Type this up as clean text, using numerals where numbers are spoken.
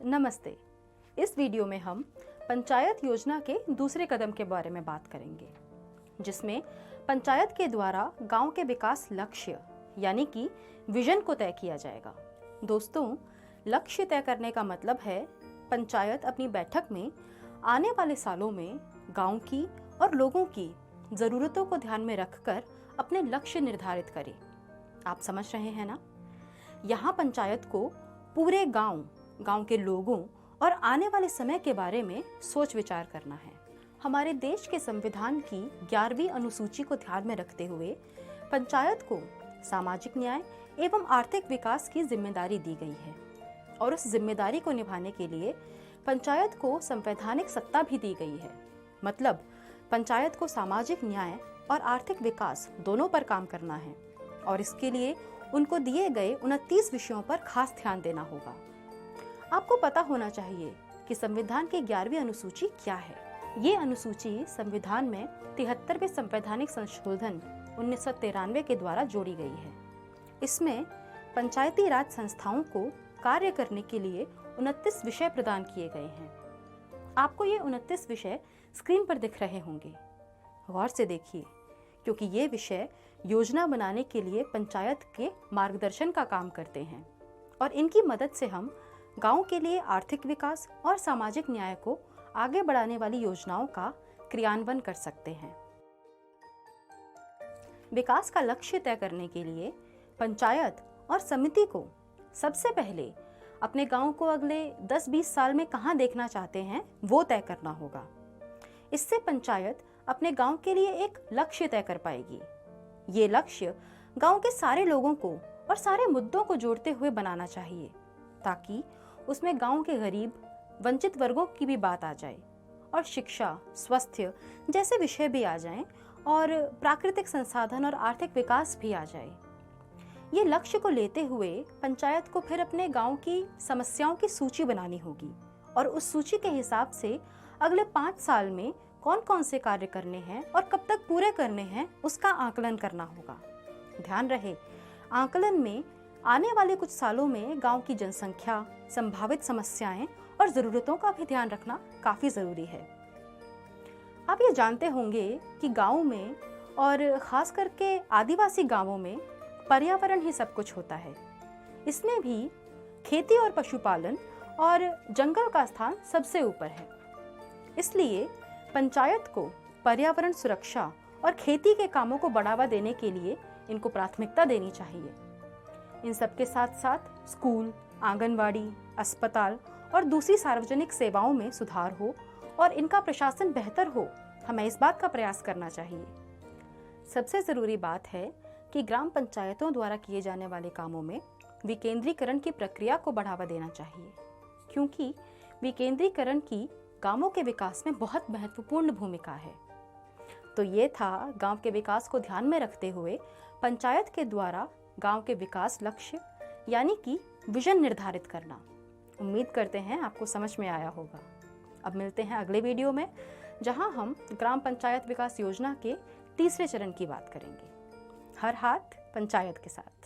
नमस्ते। इस वीडियो में हम पंचायत योजना के दूसरे कदम के बारे में बात करेंगे, जिसमें पंचायत के द्वारा गांव के विकास लक्ष्य यानी कि विजन को तय किया जाएगा। दोस्तों, लक्ष्य तय करने का मतलब है पंचायत अपनी बैठक में आने वाले सालों में गांव की और लोगों की जरूरतों को ध्यान में रखकर अपने लक्ष्य निर्धारित करे। आप समझ रहे हैं ना? यहाँ पंचायत को पूरे गांव के लोगों और आने वाले समय के बारे में सोच विचार करना है। हमारे देश के संविधान की 11वीं अनुसूची को ध्यान में रखते हुए पंचायत को सामाजिक न्याय एवं आर्थिक विकास की जिम्मेदारी दी गई है और उस जिम्मेदारी को निभाने के लिए पंचायत को संवैधानिक सत्ता भी दी गई है। मतलब पंचायत को सामाजिक न्याय और आर्थिक विकास दोनों पर काम करना है और इसके लिए उनको दिए गए 29 विषयों पर खास ध्यान देना होगा। आपको पता होना चाहिए कि संविधान की 11वीं अनुसूची क्या है। ये अनुसूची संविधान में 73वें संवैधानिक संशोधन 1993 के द्वारा जोड़ी गई है। इसमें पंचायती राज संस्थाओं को कार्य करने के लिए 29 विषय प्रदान किए गए हैं। आपको ये 29 विषय स्क्रीन पर दिख रहे होंगे। गौर से देखिए, क्योंकि ये विषय योजना बनाने के लिए पंचायत के मार्गदर्शन का काम करते हैं और इनकी मदद से हम गांव के लिए आर्थिक विकास और सामाजिक न्याय को आगे बढ़ाने वाली योजनाओं का क्रियान्वयन कर सकते हैं। विकास का लक्ष्य तय करने के लिए पंचायत और समिति को सबसे पहले अपने गांव को अगले 10-20 साल में कहां देखना चाहते हैं वो तय करना होगा। इससे पंचायत अपने गांव के लिए एक लक्ष्य तय कर पाएगी। ये लक्ष्य गांव के सारे लोगों को और सारे मुद्दों को जोड़ते हुए बनाना चाहिए ताकि उसमें गांव के गरीब, वंचित वर्गों की भी बात आ जाए और शिक्षा, स्वास्थ्य जैसे विषय भी आ जाएं और प्राकृतिक संसाधन और आर्थिक विकास भी आ जाए। ये लक्ष्य को लेते हुए पंचायत को फिर अपने गांव की समस्याओं की सूची बनानी होगी और उस सूची के हिसाब से अगले 5 साल में कौन कौन से कार्य करने हैं और कब तक पूरे करने हैं उसका आकलन करना होगा। ध्यान रहे, आकलन में आने वाले कुछ सालों में गांव की जनसंख्या, संभावित समस्याएं और जरूरतों का भी ध्यान रखना काफी जरूरी है। आप ये जानते होंगे कि गांव में और खास करके आदिवासी गांवों में पर्यावरण ही सब कुछ होता है। इसमें भी खेती और पशुपालन और जंगल का स्थान सबसे ऊपर है। इसलिए पंचायत को पर्यावरण सुरक्षा और खेती के कामों को बढ़ावा देने के लिए इनको प्राथमिकता देनी चाहिए। इन सब के साथ साथ स्कूल, आंगनवाड़ी, अस्पताल और दूसरी सार्वजनिक सेवाओं में सुधार हो और इनका प्रशासन बेहतर हो, हमें इस बात का प्रयास करना चाहिए। सबसे जरूरी बात है कि ग्राम पंचायतों द्वारा किए जाने वाले कामों में विकेंद्रीकरण की प्रक्रिया को बढ़ावा देना चाहिए, क्योंकि विकेंद्रीकरण की गांवों के विकास में बहुत महत्वपूर्ण भूमिका है। तो ये था गांव के विकास को ध्यान में रखते हुए पंचायत के द्वारा गांव के विकास लक्ष्य यानी कि विजन निर्धारित करना। उम्मीद करते हैं आपको समझ में आया होगा। अब मिलते हैं अगले वीडियो में, जहां हम ग्राम पंचायत विकास योजना के तीसरे चरण की बात करेंगे। हर हाथ पंचायत के साथ।